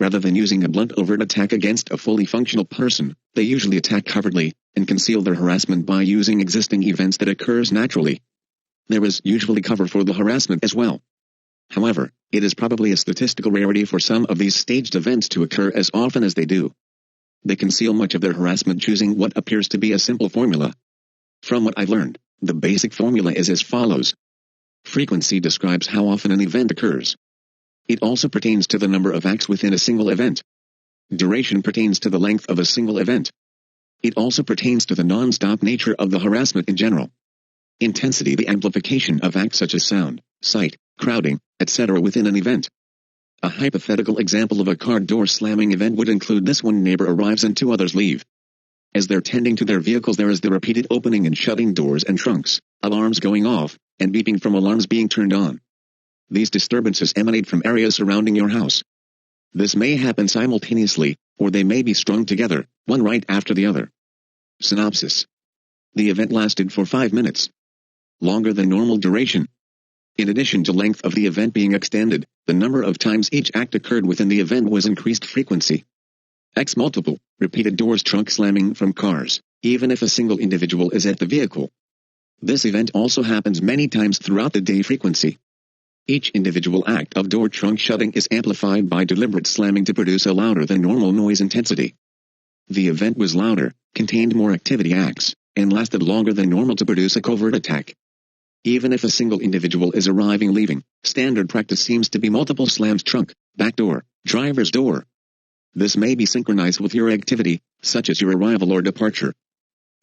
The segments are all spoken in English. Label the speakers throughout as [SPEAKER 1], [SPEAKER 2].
[SPEAKER 1] Rather than using a blunt overt attack against a fully functional person, they usually attack covertly, and conceal their harassment by using existing events that occurs naturally. There is usually cover for the harassment as well. However, it is probably a statistical rarity for some of these staged events to occur as often as they do. They conceal much of their harassment choosing what appears to be a simple formula. From what I've learned, the basic formula is as follows. Frequency describes how often an event occurs. It also pertains to the number of acts within a single event. Duration pertains to the length of a single event. It also pertains to the non-stop nature of the harassment in general. Intensity, the amplification of acts such as sound, sight, crowding, etc. within an event. A hypothetical example of a car door slamming event would include this: one neighbor arrives and two others leave. As they're tending to their vehicles, there is the repeated opening and shutting doors and trunks, alarms going off, and beeping from alarms being turned on. These disturbances emanate from areas surrounding your house. This may happen simultaneously, or they may be strung together, one right after the other. Synopsis. The event lasted for 5 minutes. Longer than normal duration. In addition to length of the event being extended, the number of times each act occurred within the event was increased frequency. X multiple, repeated doors, trunk slamming from cars, even if a single individual is at the vehicle. This event also happens many times throughout the day. Frequency. Each individual act of door trunk shutting is amplified by deliberate slamming to produce a louder than normal noise intensity. The event was louder, contained more activity acts, and lasted longer than normal to produce a covert attack. Even if a single individual is arriving leaving, standard practice seems to be multiple slams: trunk, back door, driver's door. This may be synchronized with your activity, such as your arrival or departure.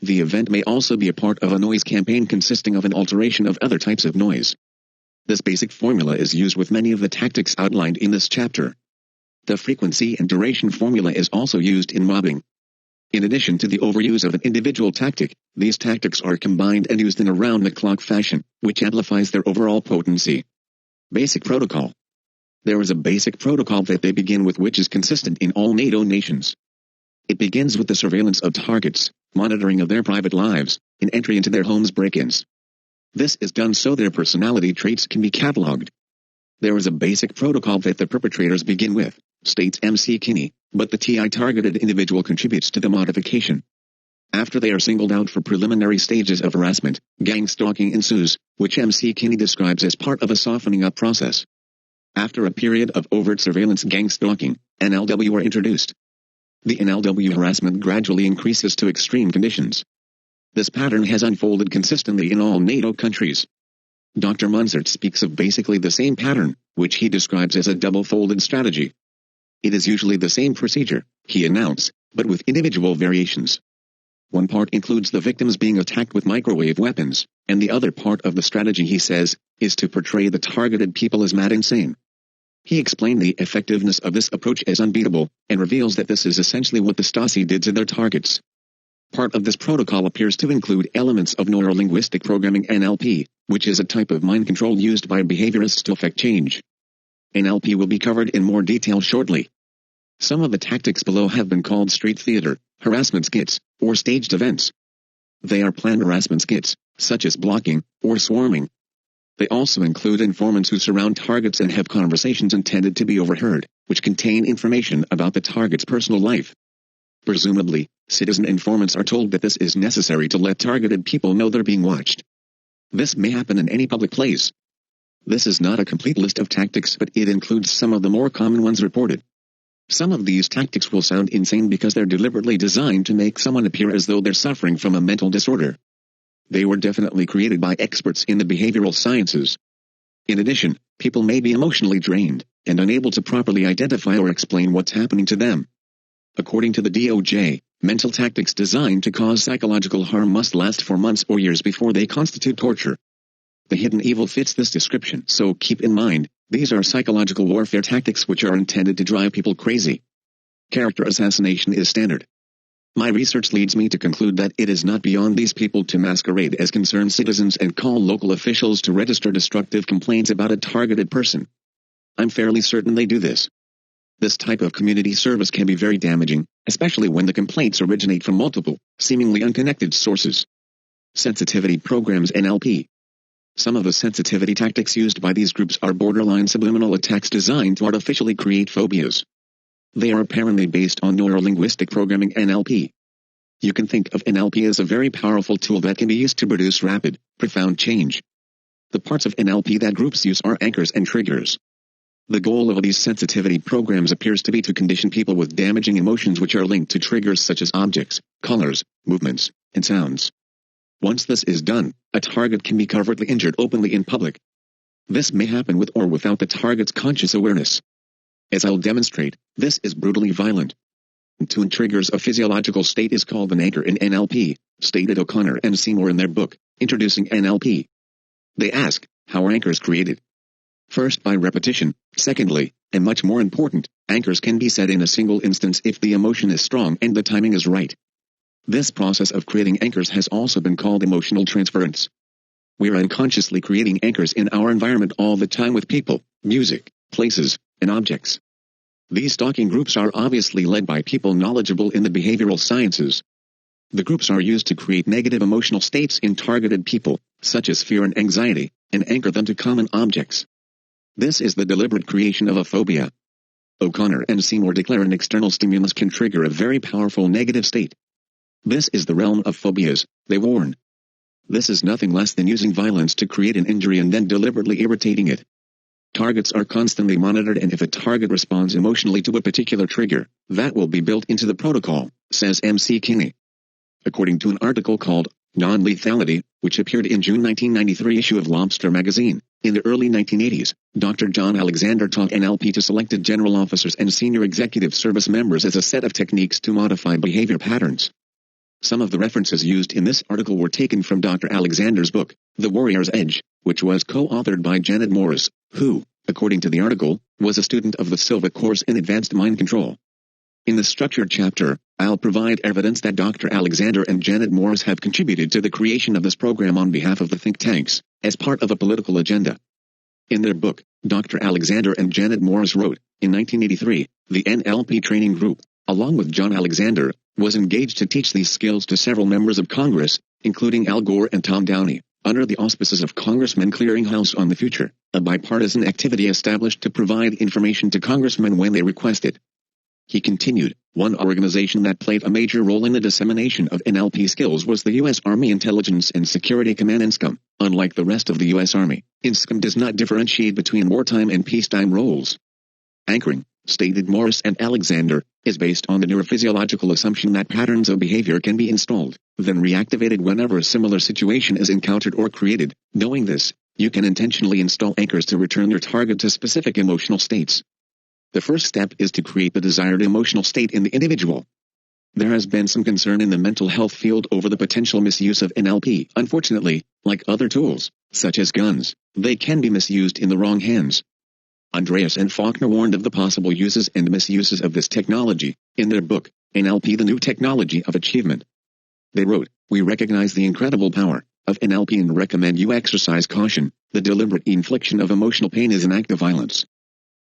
[SPEAKER 1] The event may also be a part of a noise campaign consisting of an alteration of other types of noise. This basic formula is used with many of the tactics outlined in this chapter. The frequency and duration formula is also used in mobbing. In addition to the overuse of an individual tactic, these tactics are combined and used in a round-the-clock fashion, which amplifies their overall potency. Basic protocol. There is a basic protocol that they begin with which is consistent in all NATO nations. It begins with the surveillance of targets, monitoring of their private lives, and entry into their homes break-ins. This is done so their personality traits can be catalogued. There is a basic protocol that the perpetrators begin with, states MC Kinney, but the TI targeted individual contributes to the modification. After they are singled out for preliminary stages of harassment, gang stalking ensues, which MC Kinney describes as part of a softening up process. After a period of overt surveillance, gang stalking, NLW are introduced. The NLW harassment gradually increases to extreme conditions. This pattern has unfolded consistently in all NATO countries. Dr. Munzert speaks of basically the same pattern, which he describes as a double-folded strategy. It is usually the same procedure, he announced, but with individual variations. One part includes the victims being attacked with microwave weapons, and the other part of the strategy, he says, is to portray the targeted people as mad insane. He explained the effectiveness of this approach as unbeatable, and reveals that this is essentially what the Stasi did to their targets. Part of this protocol appears to include elements of neurolinguistic programming (NLP), which is a type of mind control used by behaviorists to affect change. NLP will be covered in more detail shortly. Some of the tactics below have been called street theater, harassment skits, or staged events. They are planned harassment skits, such as blocking or swarming. They also include informants who surround targets and have conversations intended to be overheard, which contain information about the target's personal life. Presumably, citizen informants are told that this is necessary to let targeted people know they're being watched. This may happen in any public place. This is not a complete list of tactics, but it includes some of the more common ones reported. Some of these tactics will sound insane because they're deliberately designed to make someone appear as though they're suffering from a mental disorder. They were definitely created by experts in the behavioral sciences. In addition, people may be emotionally drained and unable to properly identify or explain what's happening to them. According to the DOJ, mental tactics designed to cause psychological harm must last for months or years before they constitute torture. The hidden evil fits this description, so keep in mind, these are psychological warfare tactics which are intended to drive people crazy. Character assassination is standard. My research leads me to conclude that it is not beyond these people to masquerade as concerned citizens and call local officials to register destructive complaints about a targeted person. I'm fairly certain they do this. This type of community service can be very damaging, especially when the complaints originate from multiple, seemingly unconnected sources. Sensitivity programs (NLP). Some of the sensitivity tactics used by these groups are borderline subliminal attacks designed to artificially create phobias. They are apparently based on neurolinguistic programming (NLP). You can think of NLP as a very powerful tool that can be used to produce rapid, profound change. The parts of NLP that groups use are anchors and triggers. The goal of these sensitivity programs appears to be to condition people with damaging emotions which are linked to triggers such as objects, colors, movements, and sounds. Once this is done, a target can be covertly injured openly in public. This may happen with or without the target's conscious awareness. As I'll demonstrate, this is brutally violent. To triggers a physiological state is called an anchor in NLP, stated O'Connor and Seymour in their book, Introducing NLP. They ask, how are anchors created? First, by repetition. Secondly, and much more important, anchors can be set in a single instance if the emotion is strong and the timing is right. This process of creating anchors has also been called emotional transference. We are unconsciously creating anchors in our environment all the time with people, music, places, and objects. These stalking groups are obviously led by people knowledgeable in the behavioral sciences. The groups are used to create negative emotional states in targeted people, such as fear and anxiety, and anchor them to common objects. This is the deliberate creation of a phobia. O'Connor and Seymour declare an external stimulus can trigger a very powerful negative state. This is the realm of phobias, they warn. This is nothing less than using violence to create an injury and then deliberately irritating it. Targets are constantly monitored, and if a target responds emotionally to a particular trigger, that will be built into the protocol, says M.C. Kinney. According to an article called Non-Lethality, which appeared in June 1993 issue of Lobster magazine, in the early 1980s, Dr. John Alexander taught NLP to selected general officers and senior executive service members as a set of techniques to modify behavior patterns. Some of the references used in this article were taken from Dr. Alexander's book, The Warrior's Edge, which was co-authored by Janet Morris, who, according to the article, was a student of the Silva course in Advanced Mind Control. In the structured chapter, I'll provide evidence that Dr. Alexander and Janet Morris have contributed to the creation of this program on behalf of the think tanks, as part of a political agenda. In their book, Dr. Alexander and Janet Morris wrote, in 1983, the NLP training group, along with John Alexander, was engaged to teach these skills to several members of Congress, including Al Gore and Tom Downey, under the auspices of Congressmen Clearinghouse on the Future, a bipartisan activity established to provide information to congressmen when they request it. He continued, one organization that played a major role in the dissemination of NLP skills was the U.S. Army Intelligence and Security Command INSCOM. Unlike the rest of the U.S. Army, INSCOM does not differentiate between wartime and peacetime roles. Anchoring, stated Morris and Alexander, is based on the neurophysiological assumption that patterns of behavior can be installed, then reactivated whenever a similar situation is encountered or created. Knowing this, you can intentionally install anchors to return your target to specific emotional states. The first step is to create the desired emotional state in the individual. There has been some concern in the mental health field over the potential misuse of NLP. Unfortunately, like other tools, such as guns, they can be misused in the wrong hands. Andreas and Faulkner warned of the possible uses and misuses of this technology, in their book, NLP the New Technology of Achievement. They wrote, we recognize the incredible power of NLP and recommend you exercise caution. The deliberate infliction of emotional pain is an act of violence.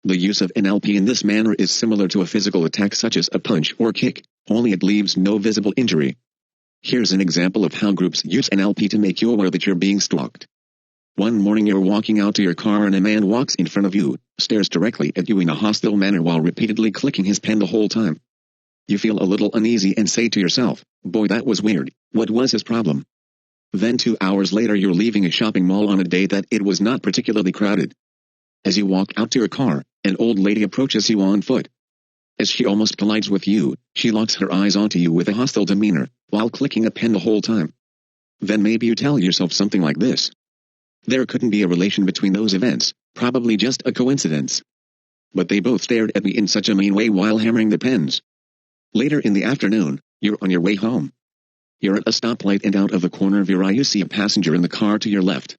[SPEAKER 1] The use of NLP in this manner is similar to a physical attack such as a punch or kick, only it leaves no visible injury. Here's an example of how groups use NLP to make you aware that you're being stalked. One morning you're walking out to your car and a man walks in front of you, stares directly at you in a hostile manner while repeatedly clicking his pen the whole time. You feel a little uneasy and say to yourself, boy, that was weird. What was his problem? Then 2 hours later you're leaving a shopping mall on a day that it was not particularly crowded. As you walk out to your car, an old lady approaches you on foot. As she almost collides with you, she locks her eyes onto you with a hostile demeanor, while clicking a pen the whole time. Then maybe you tell yourself something like this. There couldn't be a relation between those events, probably just a coincidence. But they both stared at me in such a mean way while hammering the pens. Later in the afternoon, you're on your way home. You're at a stoplight and out of the corner of your eye you see a passenger in the car to your left.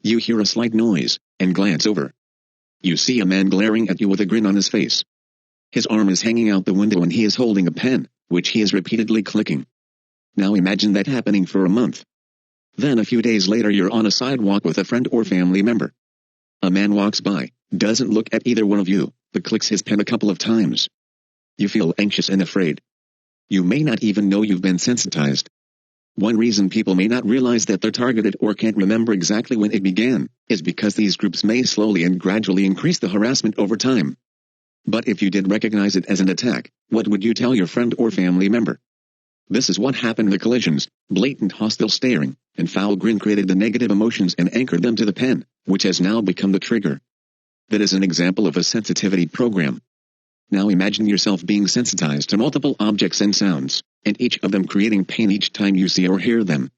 [SPEAKER 1] You hear a slight noise, and glance over. You see a man glaring at you with a grin on his face. His arm is hanging out the window and he is holding a pen, which he is repeatedly clicking. Now imagine that happening for a month. Then a few days later you're on a sidewalk with a friend or family member. A man walks by, doesn't look at either one of you, but clicks his pen a couple of times. You feel anxious and afraid. You may not even know you've been sensitized. One reason people may not realize that they're targeted or can't remember exactly when it began, is because these groups may slowly and gradually increase the harassment over time. But if you did recognize it as an attack, what would you tell your friend or family member? This is what happened. The collisions, blatant hostile staring, and foul grin created the negative emotions and anchored them to the pen, which has now become the trigger. That is an example of a sensitivity program. Now imagine yourself being sensitized to multiple objects and sounds, and each of them creating pain each time you see or hear them.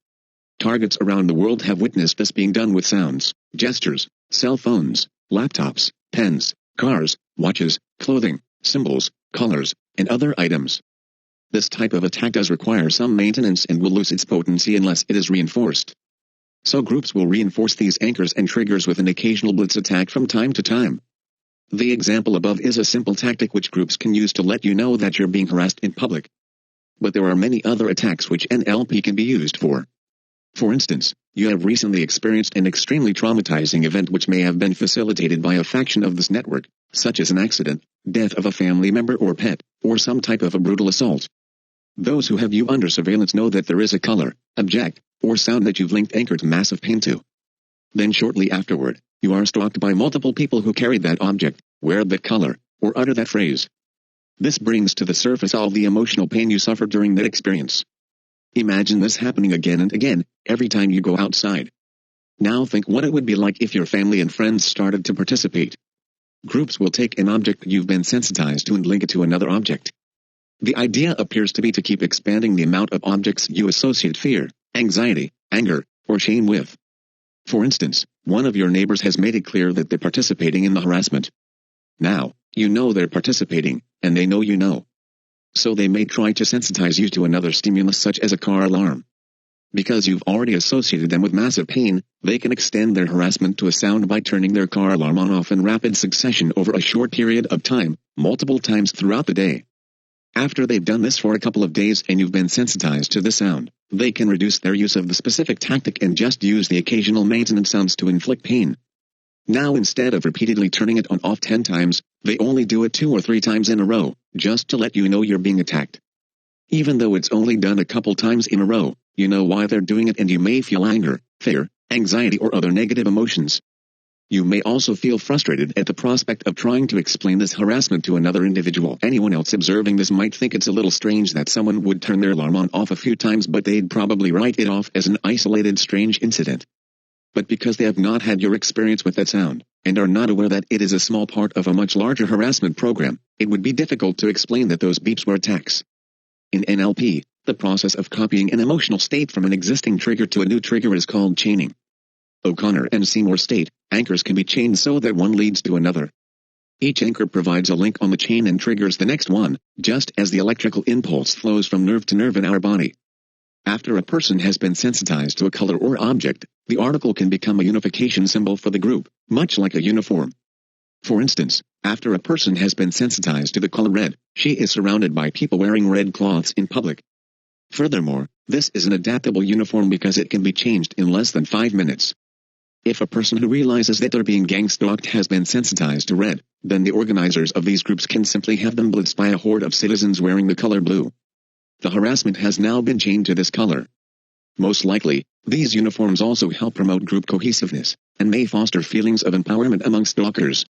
[SPEAKER 1] Targets around the world have witnessed this being done with sounds, gestures, cell phones, laptops, pens, cars, watches, clothing, symbols, colors, and other items. This type of attack does require some maintenance and will lose its potency unless it is reinforced. So groups will reinforce these anchors and triggers with an occasional blitz attack from time to time. The example above is a simple tactic which groups can use to let you know that you're being harassed in public. But there are many other attacks which NLP can be used for. For instance, you have recently experienced an extremely traumatizing event which may have been facilitated by a faction of this network, such as an accident, death of a family member or pet, or some type of a brutal assault. Those who have you under surveillance know that there is a color, object, or sound that you've linked anchored massive pain to. Then shortly afterward, you are stalked by multiple people who carried that object, wear that color, or utter that phrase. This brings to the surface all the emotional pain you suffered during that experience. Imagine this happening again and again, every time you go outside. Now think what it would be like if your family and friends started to participate. Groups will take an object you've been sensitized to and link it to another object. The idea appears to be to keep expanding the amount of objects you associate fear, anxiety, anger, or shame with. For instance, one of your neighbors has made it clear that they're participating in the harassment. Now, you know they're participating, and they know you know. So they may try to sensitize you to another stimulus such as a car alarm. Because you've already associated them with massive pain, they can extend their harassment to a sound by turning their car alarm on off in rapid succession over a short period of time, multiple times throughout the day. After they've done this for a couple of days and you've been sensitized to the sound, they can reduce their use of the specific tactic and just use the occasional maintenance sounds to inflict pain. Now instead of repeatedly turning it on off 10 times, they only do it 2 or 3 times in a row, just to let you know you're being attacked. Even though it's only done a couple times in a row, you know why they're doing it and you may feel anger, fear, anxiety or other negative emotions. You may also feel frustrated at the prospect of trying to explain this harassment to another individual. Anyone else observing this might think it's a little strange that someone would turn their alarm on off a few times, but they'd probably write it off as an isolated strange incident. But because they have not had your experience with that sound, and are not aware that it is a small part of a much larger harassment program, it would be difficult to explain that those beeps were attacks. In NLP, the process of copying an emotional state from an existing trigger to a new trigger is called chaining. O'Connor and Seymour state, anchors can be chained so that one leads to another. Each anchor provides a link on the chain and triggers the next one, just as the electrical impulse flows from nerve to nerve in our body. After a person has been sensitized to a color or object, the article can become a unification symbol for the group, much like a uniform. For instance, after a person has been sensitized to the color red, she is surrounded by people wearing red cloths in public. Furthermore, this is an adaptable uniform because it can be changed in less than 5 minutes. If a person who realizes that they're being gang-stalked has been sensitized to red, then the organizers of these groups can simply have them blitzed by a horde of citizens wearing the color blue. The harassment has now been chained to this color. Most likely, these uniforms also help promote group cohesiveness, and may foster feelings of empowerment among stalkers.